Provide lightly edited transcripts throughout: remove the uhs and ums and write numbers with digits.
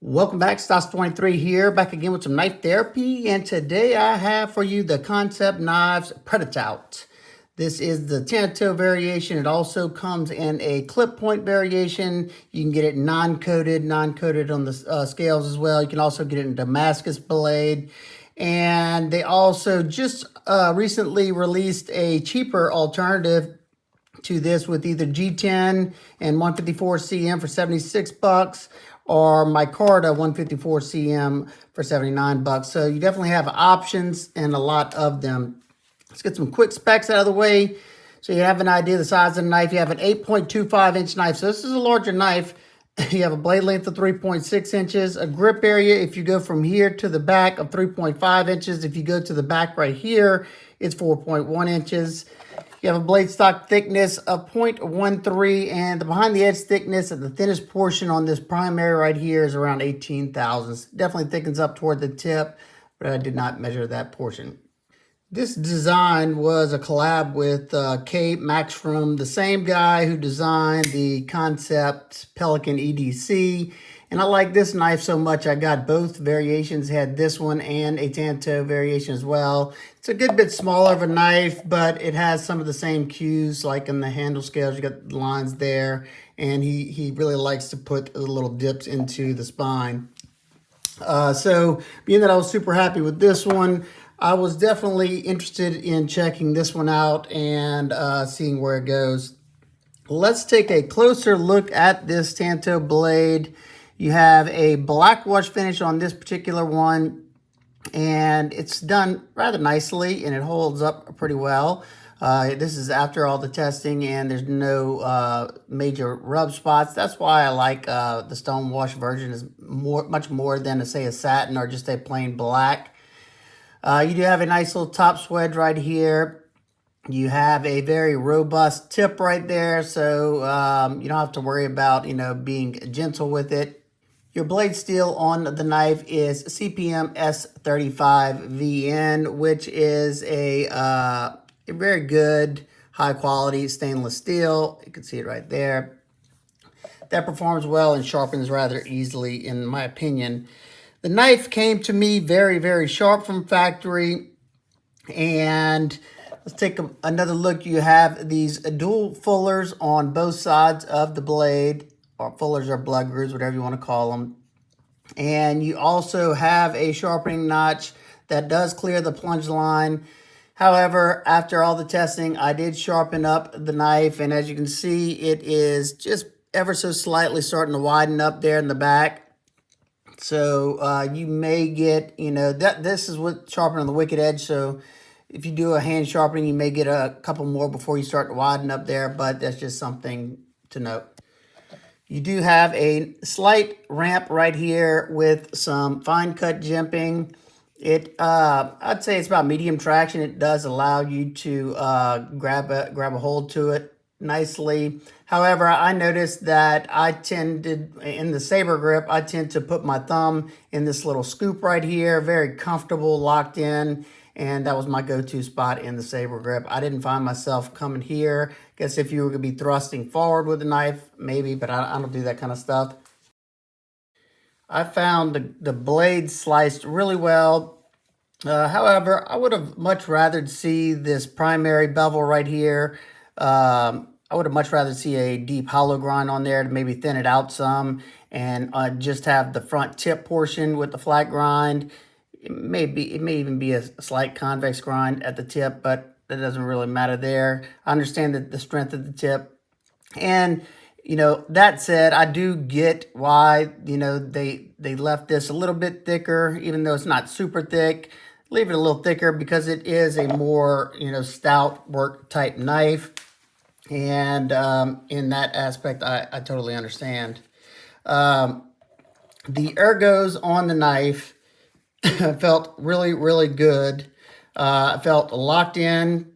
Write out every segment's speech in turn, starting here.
Welcome back, Stas23 here, back again with some knife therapy, and today I have for you the Kansept Knives Pretatout. This is the Tanto variation. It also comes in a clip point variation. You can get it non-coated on the scales as well. You can also get it in Damascus blade. And they also just recently released a cheaper alternative to this with either G10 and 154 cm for 76 bucks or micarta 154 cm for 79 bucks. So you definitely have options and a lot of them. Let's get some quick specs out of the way so you have an idea of the size of the knife. You have an 8.25 inch knife. So this is a larger knife. You have a blade length of 3.6 inches, a grip area if you go from here to the back of 3.5 inches. If you go to the back right here, it's 4.1 inches. You have a blade stock thickness of 0.13, and the behind the edge thickness of the thinnest portion on this primary right here is around 18 thousandths. Definitely thickens up toward the tip, but I did not measure that portion. This design was a collab with Maxrom, the same guy who designed the Kansept Pelican EDC. And I like this knife so much, I got both variations. Had this one and a Tanto variation as well. It's a good bit smaller of a knife, but it has some of the same cues, like in the handle scales. You got the lines there, and he really likes to put the little dips into the spine. So being that I was super happy with this one, I was definitely interested in checking this one out and seeing where it goes. Let's take a closer look at this Tanto Blade. You have a black wash finish on this particular one, and it's done rather nicely, and it holds up pretty well. This is after all the testing, and there's no major rub spots. That's why I like the stone wash version is much more than, say, a satin or just a plain black. You do have a nice little top swedge right here. You have a very robust tip right there, so you don't have to worry about, being gentle with it. Your blade steel on the knife is CPM S35VN, which is a very good, high quality stainless steel. You can see it right there. That performs well and sharpens rather easily, in my opinion. The knife came to me very, very sharp from factory. And let's take another look. You have these dual fullers on both sides of the blade, or fullers or blood grooves, whatever you want to call them. And you also have a sharpening notch that does clear the plunge line. However, after all the testing, I did sharpen up the knife, and as you can see, it is just ever so slightly starting to widen up there in the back. So you may get, this is what sharpening on the wicked edge. So if you do a hand sharpening, you may get a couple more before you start to widen up there, but that's just something to note. You do have a slight ramp right here with some fine cut jimping. I'd say it's about medium traction. It does allow you to grab a hold to it nicely. However, I noticed that in the saber grip, I tend to put my thumb in this little scoop right here, very comfortable, locked in, and that was my go-to spot in the saber grip. I didn't find myself coming here. Guess if you were going to be thrusting forward with the knife, maybe, but I don't do that kind of stuff. I found the blade sliced really well. However, I would have much rather see this primary bevel right here. I would have much rather see a deep hollow grind on there to maybe thin it out some, and just have the front tip portion with the flat grind. It may even be a slight convex grind at the tip, but that doesn't really matter there. I understand that the strength of the tip. And, that said, I do get why, they left this a little bit thicker, even though it's not super thick. Leave it a little thicker because it is a more, stout work type knife. And in that aspect, I totally understand. The ergos on the knife felt really, really good. I felt locked in.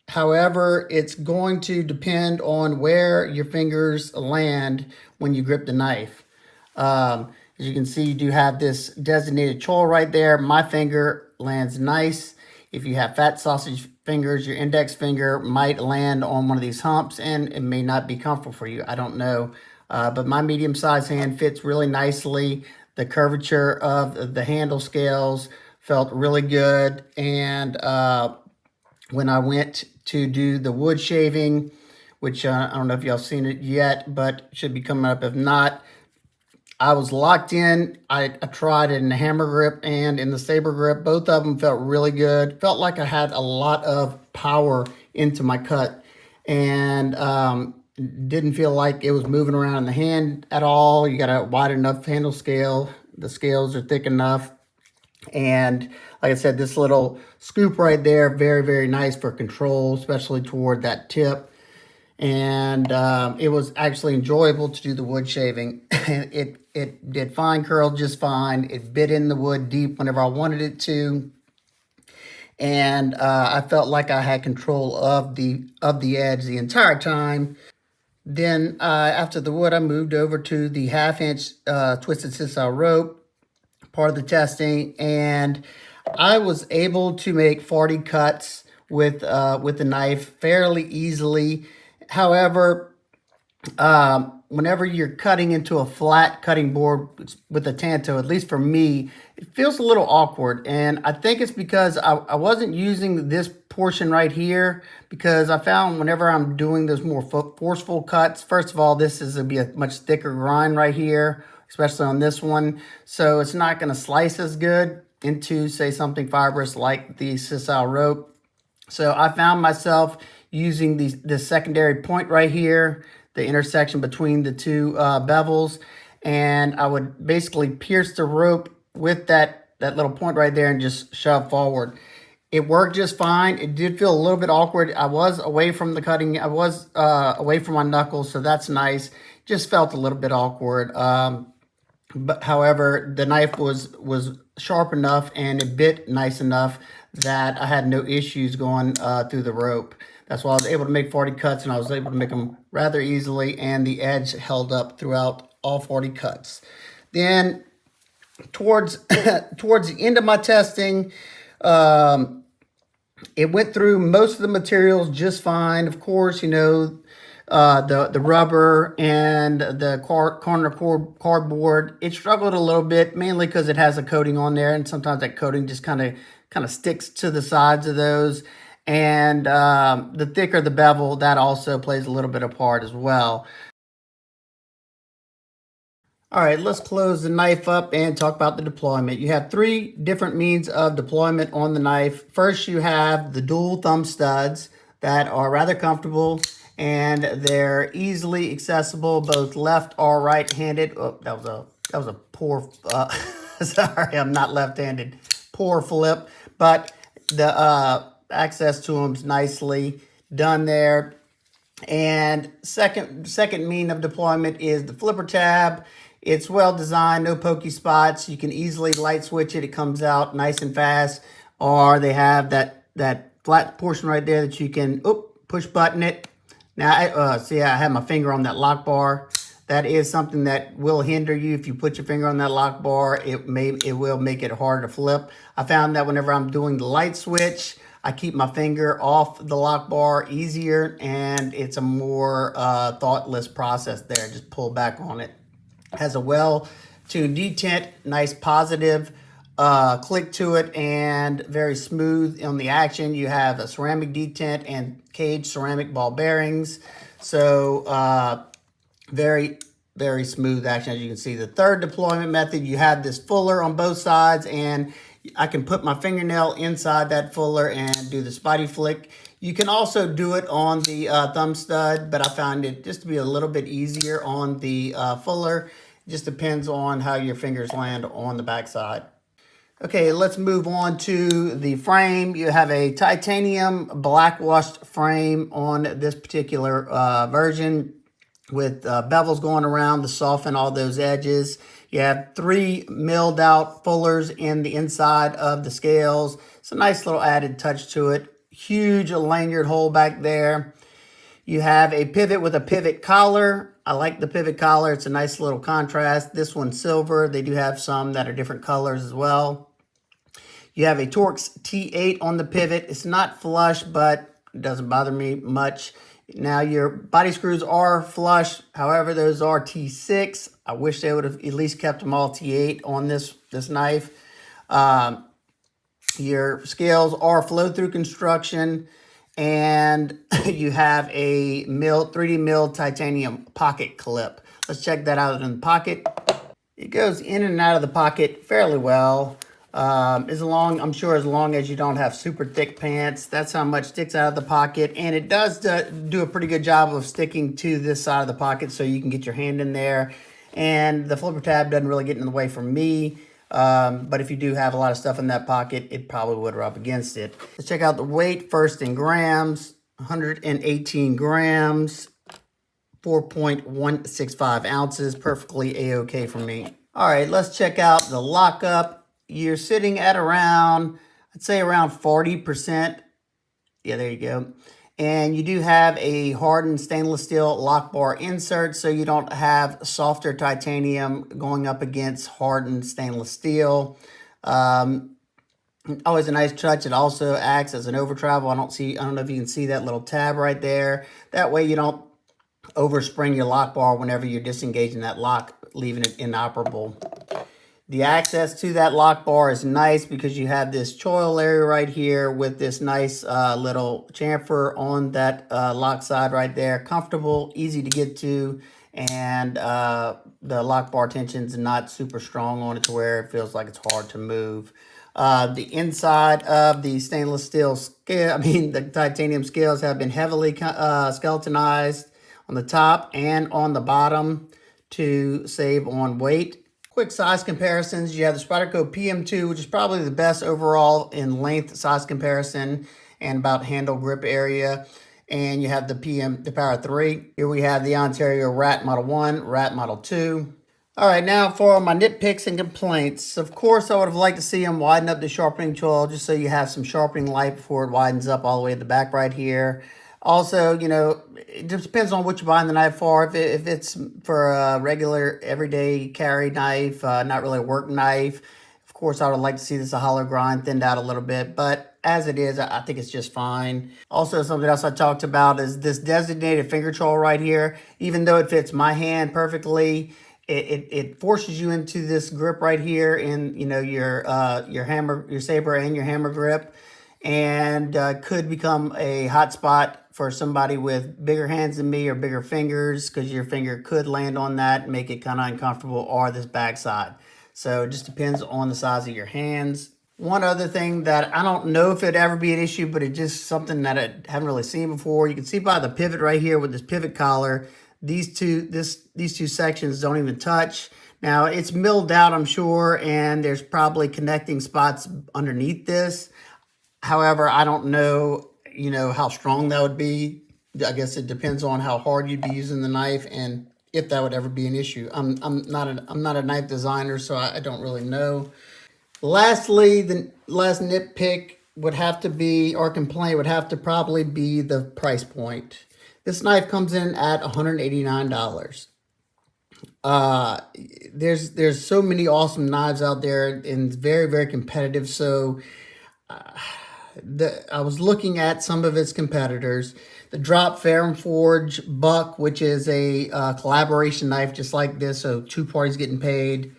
However, it's going to depend on where your fingers land when you grip the knife. As you can see, you do have this designated choil right there. My finger lands nice. If you have fat sausage fingers, your index finger might land on one of these humps, and it may not be comfortable for you. I don't know. but my medium-sized hand fits really nicely. The curvature of the handle scales felt really good, and when I went to do the wood shaving, which I don't know if y'all seen it yet, but should be coming up. If not, I was locked in. I tried it in the hammer grip and in the saber grip. Both of them felt really good. Felt like I had a lot of power into my cut, and didn't feel like it was moving around in the hand at all. You got a wide enough handle scale. The scales are thick enough. And like I said, this little scoop right there, very, very nice for control, especially toward that tip. And it was actually enjoyable to do the wood shaving. It did fine curl just fine. It bit in the wood deep whenever I wanted it to. And I felt like I had control of the edge the entire time. Then after the wood, I moved over to the 1/2-inch twisted sisal rope, part of the testing, and I was able to make 40 cuts with the knife fairly easily. However, whenever you're cutting into a flat cutting board with a Tanto, at least for me, it feels a little awkward. And I think it's because I wasn't using this portion right here, because I found whenever I'm doing those more forceful cuts, first of all, this is going to be a much thicker grind right here, especially on this one. So it's not going to slice as good into, say, something fibrous like the sisal rope. So I found myself using the secondary point right here, the intersection between the two bevels, and I would basically pierce the rope with that little point right there and just shove forward. It worked just fine. It did feel a little bit awkward. I was away from the cutting. I was away from my knuckles, so that's nice. Just felt a little bit awkward. But however, the knife was sharp enough and it bit nice enough that I had no issues going through the rope. That's why I was able to make 40 cuts, and I was able to make them rather easily, and the edge held up throughout all 40 cuts. Then towards the end of my testing, it went through most of the materials just fine. Of course, you know, the rubber and the corner cardboard, it struggled a little bit, mainly because it has a coating on there, and sometimes that coating just kind of sticks to the sides of those. And the thicker the bevel, that also plays a little bit of part as well. All right, let's close the knife up and talk about the deployment. You have 3 different means of deployment on the knife. First, you have the dual thumb studs that are rather comfortable, and they're easily accessible, both left or right-handed. Oh, that was a poor, sorry, I'm not left-handed. Poor flip, but the access to them is nicely done there. And second mean of deployment is the flipper tab. It's well designed, no pokey spots. You can easily light switch it. It comes out nice and fast. Or they have that flat portion right there that you can push button it. Now, see, I have my finger on that lock bar. That is something that will hinder you. If you put your finger on that lock bar, it will make it harder to flip. I found that whenever I'm doing the light switch, I keep my finger off the lock bar easier, and it's a more thoughtless process there. Just pull back on it. Has a well-tuned detent, nice positive click to it, and very smooth on the action. You have a ceramic detent and cage ceramic ball bearings. So very, very smooth action, as you can see. The third deployment method, you have this fuller on both sides, and I can put my fingernail inside that fuller and do the spotty flick. You can also do it on the thumb stud, but I found it just to be a little bit easier on the fuller. It just depends on how your fingers land on the backside. Okay, let's move on to the frame. You have a titanium black washed frame on this particular version, with bevels going around to soften all those edges. You have 3 milled out fullers in the inside of the scales. It's a nice little added touch to it. Huge lanyard hole back there. You have a pivot with a pivot collar. I like the pivot collar. It's a nice little contrast. This one's silver. They do have some that are different colors as well. You have a Torx T8 on the pivot. It's not flush, but it doesn't bother me much. Now your body screws are flush. However, those are T6. I wish they would have at least kept them all T8 on this knife. Your scales are flow through construction, and you have a 3D milled titanium pocket clip. Let's check that out in the pocket. It goes in and out of the pocket fairly well. I'm sure as long as you don't have super thick pants, that's how much sticks out of the pocket. And it does do a pretty good job of sticking to this side of the pocket so you can get your hand in there. And the flipper tab doesn't really get in the way for me. But if you do have a lot of stuff in that pocket, it probably would rub against it. Let's check out the weight first in grams. 118 grams, 4.165 ounces, perfectly a-okay for me. All right, let's check out the lockup. You're sitting at around, I'd say around 40%. Yeah, there you go. And you do have a hardened stainless steel lock bar insert, so you don't have softer titanium going up against hardened stainless steel. Always a nice touch. It also acts as an over travel. I don't know if you can see that little tab right there. That way you don't overspring your lock bar whenever you're disengaging that lock, leaving it inoperable. The access to that lock bar is nice because you have this choil area right here with this nice little chamfer on that lock side right there. Comfortable, easy to get to, and the lock bar tension's not super strong on it to where it feels like it's hard to move. The inside of the stainless steel scale, the titanium scales have been heavily skeletonized on the top and on the bottom to save on weight. Quick size comparisons. You have the Spyderco PM2, which is probably the best overall in length size comparison and about handle grip area. And you have the Power 3. Here we have the Ontario Rat Model 1, Rat Model 2. All right, now for my nitpicks and complaints. Of course, I would have liked to see them widen up the sharpening choil just so you have some sharpening light before it widens up all the way to the back right here. Also, it just depends on what you're buying the knife for. If it's for a regular, everyday carry knife, not really a work knife, of course, I would like to see this a hollow grind, thinned out a little bit. But as it is, I think it's just fine. Also, something else I talked about is this designated finger choil right here. Even though it fits my hand perfectly, it forces you into this grip right here in your hammer, your saber, and your hammer grip, and could become a hot spot for somebody with bigger hands than me or bigger fingers, because your finger could land on that and make it kind of uncomfortable, or this backside. So it just depends on the size of your hands. One other thing that I don't know if it'd ever be an issue, but it's just something that I haven't really seen before. You can see by the pivot right here with this pivot collar, these two sections don't even touch. Now it's milled out, I'm sure, and there's probably connecting spots underneath this. However, I don't know, how strong that would be. I guess it depends on how hard you'd be using the knife and if that would ever be an issue. I'm not a knife designer, so I don't really know. Lastly, the last nitpick would have to be, or complaint would have to probably be, the price point. This knife comes in at $189. There's so many awesome knives out there, and it's very, very competitive. So I was looking at some of its competitors. The Drop Ferrum Forge Buck, which is a collaboration knife just like this, so two parties getting paid,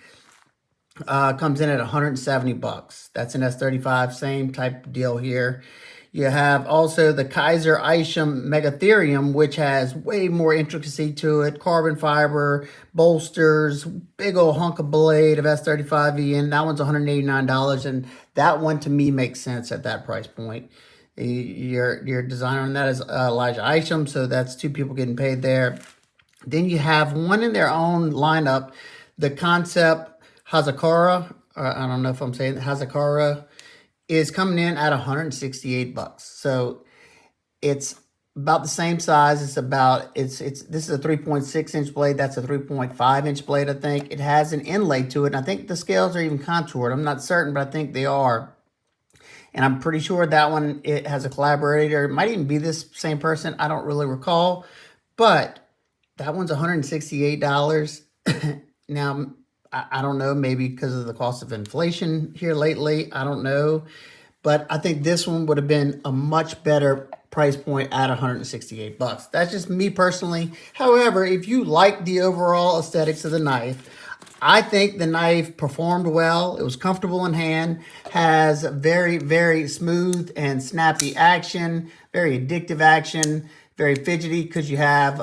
comes in at $170. That's an S35, same type of deal here. You have also the Kaiser Isham Megatherium, which has way more intricacy to it. Carbon fiber, bolsters, big old hunk of blade of S35E, and that one's $189. And that one, to me, makes sense at that price point. Your designer on that is Elijah Isham, so that's two people getting paid there. Then you have one in their own lineup, the Kansept Hazakara, I don't know if I'm saying Hazakara, is coming in at $168. So it's about the same size. This is a 3.6 inch blade. That's a 3.5 inch blade, I think. It has an inlay to it, and I think the scales are even contoured. I'm not certain, but I think they are. And I'm pretty sure that one, it has a collaborator. It might even be this same person. I don't really recall. But that one's $168. Now, I don't know, maybe because of the cost of inflation here lately. I don't know. But I think this one would have been a much better price point at 168 bucks. That's just me personally. However, if you like the overall aesthetics of the knife, I think the knife performed well. It was comfortable in hand, has very, very smooth and snappy action, very addictive action, very fidgety because you have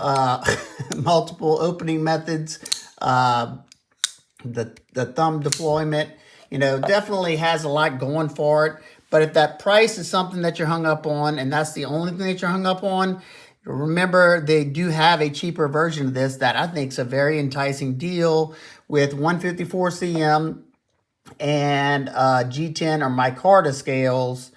multiple opening methods, the thumb deployment, you know, definitely has a lot going for it. But if that price is something that you're hung up on, and that's the only thing that you're hung up on, remember they do have a cheaper version of this that I think is a very enticing deal with 154 cm and G10 or micarta scales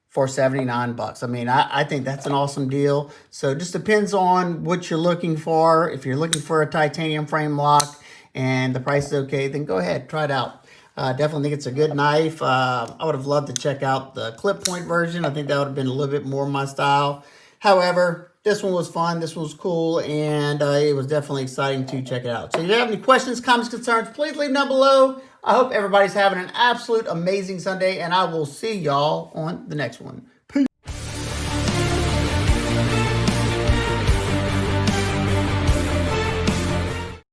for 79 bucks. I mean, I think that's an awesome deal. So it just depends on what you're looking for. If you're looking for a titanium frame lock and the price is okay, then go ahead, try it out. Definitely think it's a good knife. I would have loved to check out the clip point version. I think that would have been a little bit more my style. However, this one was fun. This one was cool, and it was definitely exciting to check it out. So if you have any questions, comments, concerns, please leave them down below. I hope everybody's having an absolute amazing Sunday, and I will see y'all on the next one.